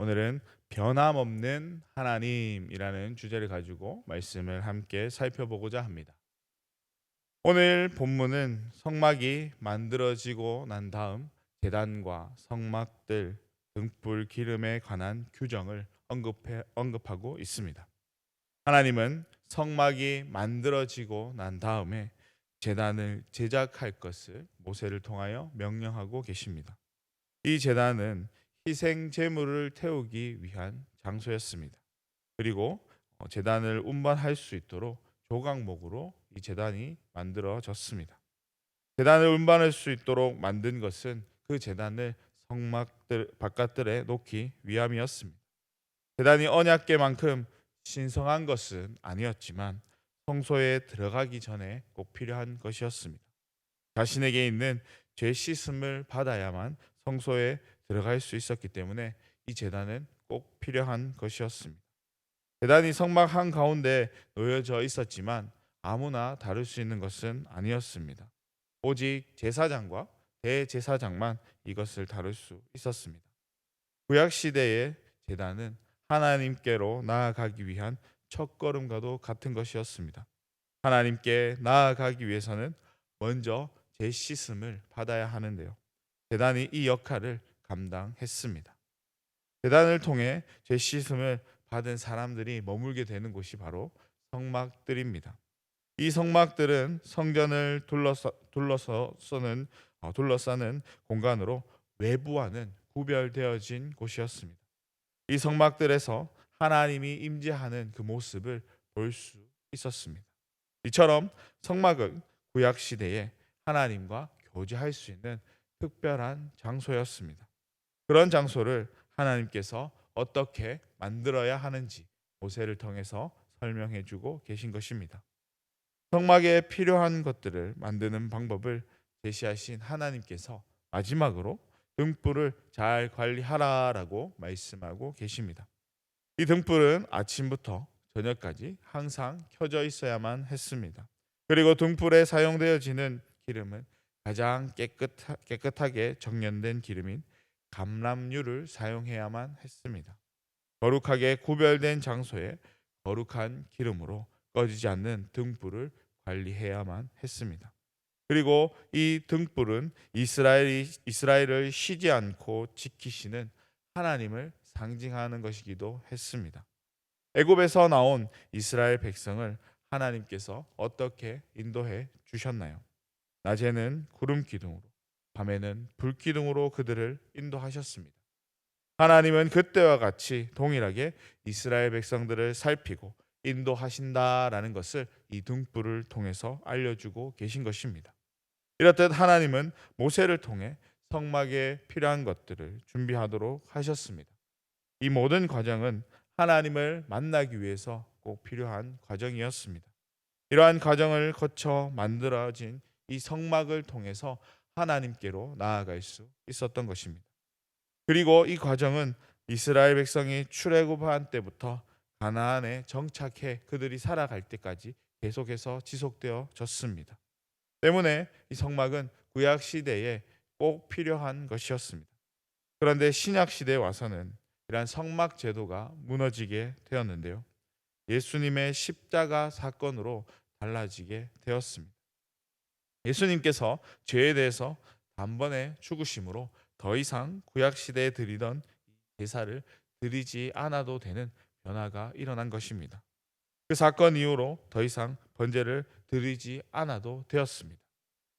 오늘은 변함없는 하나님이라는 주제를 가지고 말씀을 함께 살펴보고자 합니다. 오늘 본문은 성막이 만들어지고 난 다음 제단과 성막들, 등불 기름에 관한 규정을 언급하고 있습니다. 하나님은 성막이 만들어지고 난 다음에 제단을 제작할 것을 모세를 통하여 명령하고 계십니다. 이 제단은 희생 제물을 태우기 위한 장소였습니다. 그리고 제단을 운반할 수 있도록 조각목으로 이 제단이 만들어졌습니다. 제단을 운반할 수 있도록 만든 것은 그 제단을 성막들 바깥들에 놓기 위함이었습니다. 제단이 언약궤만큼 신성한 것은 아니었지만 성소에 들어가기 전에 꼭 필요한 것이었습니다. 자신에게 있는 죄 씻음을 받아야만 성소에 들어갈 수 있었기 때문에 이 제단은 꼭 필요한 것이었습니다. 제단이 성막 한가운데 놓여져 있었지만 아무나 다룰 수 있는 것은 아니었습니다. 오직 제사장과 대제사장만 이것을 다룰 수 있었습니다. 구약 시대의 제단은 하나님께로 나아가기 위한 첫걸음과도 같은 것이었습니다. 하나님께 나아가기 위해서는 먼저 제 씻음을 받아야 하는데요. 제단이 이 역할을 감당했습니다. 제단을 통해 제 씻음을 받은 사람들이 머물게 되는 곳이 바로 성막들입니다. 이 성막들은 성전을 둘러싸는 공간으로 외부와는 구별되어진 곳이었습니다. 이 성막들에서 하나님이 임재하는 그 모습을 볼 수 있었습니다. 이처럼 성막은 구약 시대에 하나님과 교제할 수 있는 특별한 장소였습니다. 그런 장소를 하나님께서 어떻게 만들어야 하는지 모세를 통해서 설명해 주고 계신 것입니다. 성막에 필요한 것들을 만드는 방법을 제시하신 하나님께서 마지막으로 등불을 잘 관리하라라고 말씀하고 계십니다. 이 등불은 아침부터 저녁까지 항상 켜져 있어야만 했습니다. 그리고 등불에 사용되어지는 기름은 가장 깨끗하게 정련된 기름인 감람유를 사용해야만 했습니다. 거룩하게 구별된 장소에 거룩한 기름으로 꺼지지 않는 등불을 관리해야만 했습니다. 그리고 이 등불은 이스라엘을 쉬지 않고 지키시는 하나님을 상징하는 것이기도 했습니다. 애굽에서 나온 이스라엘 백성을 하나님께서 어떻게 인도해 주셨나요? 낮에는 구름 기둥으로, 밤에는 불 기둥으로 그들을 인도하셨습니다. 하나님은 그때와 같이 동일하게 이스라엘 백성들을 살피고 인도하신다라는 것을 이 등불을 통해서 알려주고 계신 것입니다. 이렇듯 하나님은 모세를 통해 성막에 필요한 것들을 준비하도록 하셨습니다. 이 모든 과정은 하나님을 만나기 위해서 꼭 필요한 과정이었습니다. 이러한 과정을 거쳐 만들어진 이 성막을 통해서 하나님께로 나아갈 수 있었던 것입니다. 그리고 이 과정은 이스라엘 백성이 출애굽한 때부터 가나안에 정착해 그들이 살아갈 때까지 계속해서 지속되어졌습니다. 때문에 이 성막은 구약 시대에 꼭 필요한 것이었습니다. 그런데 신약 시대에 와서는 이러한 성막 제도가 무너지게 되었는데요. 예수님의 십자가 사건으로 달라지게 되었습니다. 예수님께서 죄에 대해서 단번에 죽으심으로 더 이상 구약 시대에 드리던 제사를 드리지 않아도 되는 변화가 일어난 것입니다. 그 사건 이후로 더 이상 번제를 드리지 않아도 되었습니다.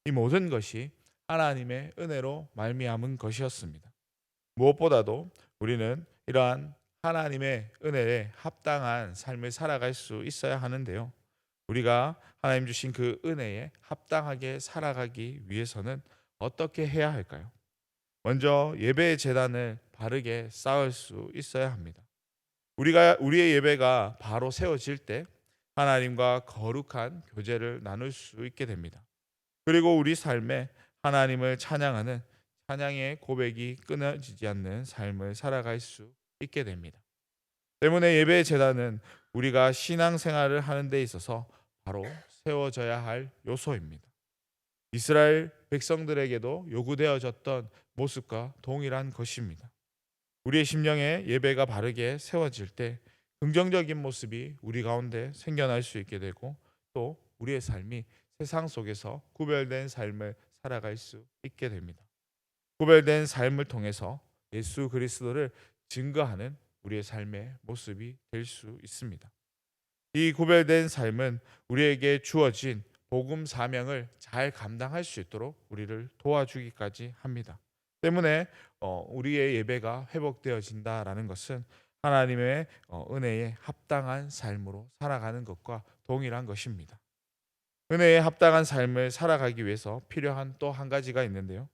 이 모든 것이 하나님의 은혜로 말미암은 것이었습니다. 무엇보다도 우리는 이러한 하나님의 은혜에 합당한 삶을 살아갈 수 있어야 하는데요. 우리가 하나님 주신 그 은혜에 합당하게 살아가기 위해서는 어떻게 해야 할까요? 먼저 예배의 제단을 바르게 쌓을 수 있어야 합니다. 우리의 예배가 바로 세워질 때 하나님과 거룩한 교제를 나눌 수 있게 됩니다. 그리고 우리 삶에 하나님을 찬양하는 찬양의 고백이 끊어지지 않는 삶을 살아갈 수 있게 됩니다. 때문에 예배의 제단은 우리가 신앙생활을 하는 데 있어서 바로 세워져야 할 요소입니다. 이스라엘 백성들에게도 요구되어졌던 모습과 동일한 것입니다. 우리의 심령에 예배가 바르게 세워질 때 긍정적인 모습이 우리 가운데 생겨날 수 있게 되고, 또 우리의 삶이 세상 속에서 구별된 삶을 살아갈 수 있게 됩니다. 구별된 삶을 통해서 예수 그리스도를 증거하는 우리의 삶의 모습이 될 수 있습니다. 이 구별된 삶은 우리에게 주어진 복음 사명을 잘 감당할 수 있도록 우리를 도와주기까지 합니다. 때문에 우리의 예배가 회복되어진다라는 것은 하나님의 은혜에 합당한 삶으로 살아가는 것과 동일한 것입니다. 은혜에 합당한 삶을 살아가기 위해서 필요한 또 한 가지가 있는데요.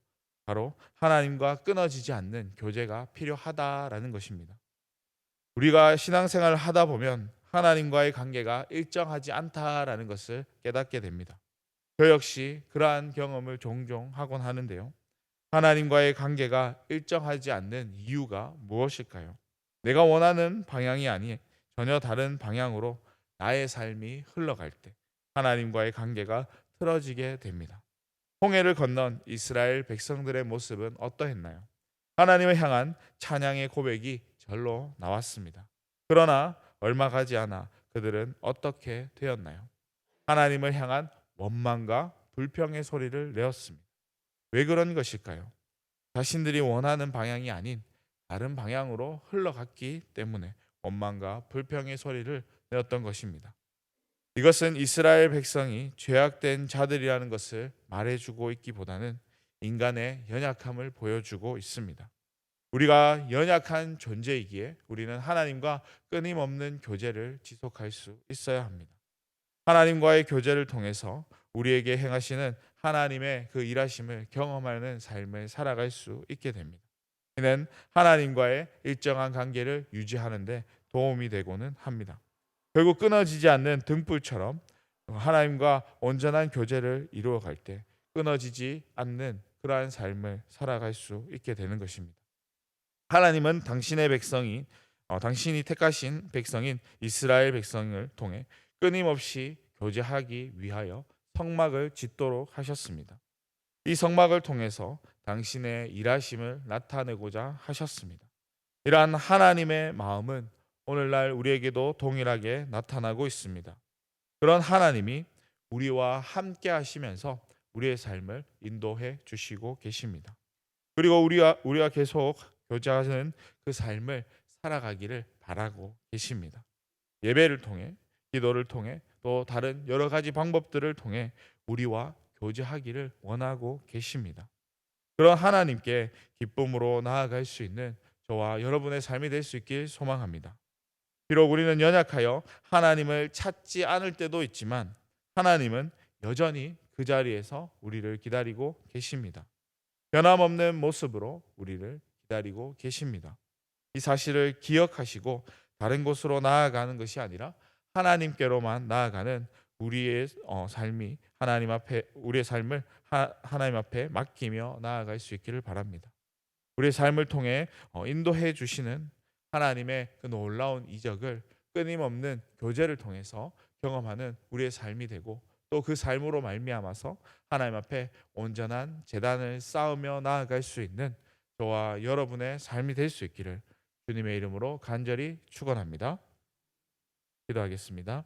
바로 하나님과 끊어지지 않는 교제가 필요하다라는 것입니다. 우리가 신앙생활을 하다 보면 하나님과의 관계가 일정하지 않다라는 것을 깨닫게 됩니다. 저 역시 그러한 경험을 종종 하곤 하는데요. 하나님과의 관계가 일정하지 않는 이유가 무엇일까요? 내가 원하는 방향이 아닌 전혀 다른 방향으로 나의 삶이 흘러갈 때 하나님과의 관계가 틀어지게 됩니다. 홍해를 건넌 이스라엘 백성들의 모습은 어떠했나요? 하나님을 향한 찬양의 고백이 절로 나왔습니다. 그러나 얼마 가지 않아 그들은 어떻게 되었나요? 하나님을 향한 원망과 불평의 소리를 내었습니다. 왜 그런 것일까요? 자신들이 원하는 방향이 아닌 다른 방향으로 흘러갔기 때문에 원망과 불평의 소리를 내었던 것입니다. 이것은 이스라엘 백성이 죄악된 자들이라는 것을 말해주고 있기보다는 인간의 연약함을 보여주고 있습니다. 우리가 연약한 존재이기에 우리는 하나님과 끊임없는 교제를 지속할 수 있어야 합니다. 하나님과의 교제를 통해서 우리에게 행하시는 하나님의 그 일하심을 경험하는 삶을 살아갈 수 있게 됩니다. 이는 하나님과의 일정한 관계를 유지하는 데 도움이 되고는 합니다. 결국 끊어지지 않는 등불처럼 하나님과 온전한 교제를 이루어갈 때 끊어지지 않는 그러한 삶을 살아갈 수 있게 되는 것입니다. 하나님은 당신의 백성이 당신이 택하신 백성인 이스라엘 백성을 통해 끊임없이 교제하기 위하여 성막을 짓도록 하셨습니다. 이 성막을 통해서 당신의 일하심을 나타내고자 하셨습니다. 이러한 하나님의 마음은 오늘날 우리에게도 동일하게 나타나고 있습니다. 그런 하나님이 우리와 함께 하시면서 우리의 삶을 인도해 주시고 계십니다. 그리고 우리가 계속 교제하는 그 삶을 살아가기를 바라고 계십니다. 예배를 통해, 기도를 통해, 또 다른 여러 가지 방법들을 통해 우리와 교제하기를 원하고 계십니다. 그런 하나님께 기쁨으로 나아갈 수 있는 저와 여러분의 삶이 될 수 있길 소망합니다. 비록 우리는 연약하여 하나님을 찾지 않을 때도 있지만 하나님은 여전히 그 자리에서 우리를 기다리고 계십니다. 변함없는 모습으로 우리를 기다리고 계십니다. 이 사실을 기억하시고 다른 곳으로 나아가는 것이 아니라 하나님께로만 나아가는 우리의 삶이 하나님 앞에 우리의 삶을 하나님 앞에 맡기며 나아갈 수 있기를 바랍니다. 우리의 삶을 통해 인도해 주시는 하나님의 그 놀라운 이적을 끊임없는 교제를 통해서 경험하는 우리의 삶이 되고, 또 그 삶으로 말미암아서 하나님 앞에 온전한 제단을 쌓으며 나아갈 수 있는 저와 여러분의 삶이 될 수 있기를 주님의 이름으로 간절히 축원합니다. 기도하겠습니다.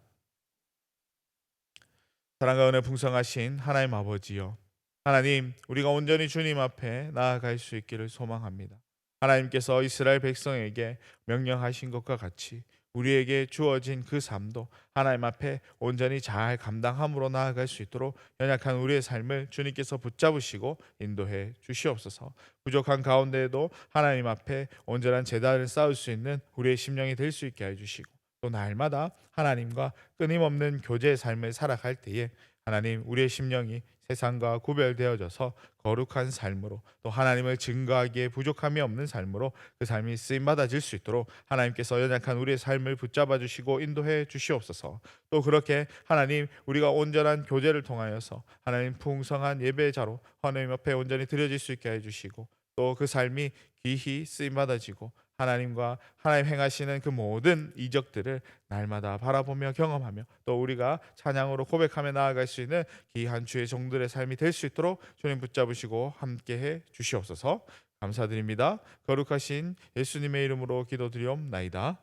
사랑과 은혜 풍성하신 하나님 아버지여, 하나님, 우리가 온전히 주님 앞에 나아갈 수 있기를 소망합니다. 하나님께서 이스라엘 백성에게 명령하신 것과 같이 우리에게 주어진 그 삶도 하나님 앞에 온전히 잘 감당함으로 나아갈 수 있도록 연약한 우리의 삶을 주님께서 붙잡으시고 인도해 주시옵소서. 부족한 가운데에도 하나님 앞에 온전한 제단을 쌓을 수 있는 우리의 심령이 될 수 있게 해주시고, 또 날마다 하나님과 끊임없는 교제의 삶을 살아갈 때에 하나님, 우리의 심령이 세상과 구별되어져서 거룩한 삶으로, 또 하나님을 증거하기에 부족함이 없는 삶으로 그 삶이 쓰임 받아질 수 있도록 하나님께서 연약한 우리의 삶을 붙잡아 주시고 인도해 주시옵소서. 또 그렇게 하나님, 우리가 온전한 교제를 통하여서 하나님 풍성한 예배자로 하나님 앞에 온전히 드려질 수 있게 해 주시고, 또 그 삶이 귀히 쓰임 받아지고 하나님과 하나님 행하시는 그 모든 이적들을 날마다 바라보며 경험하며 또 우리가 찬양으로 고백하며 나아갈 수 있는 귀한 주의 종들의 삶이 될 수 있도록 주님 붙잡으시고 함께해 주시옵소서. 감사드립니다. 거룩하신 예수님의 이름으로 기도드리옵나이다.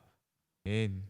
아멘.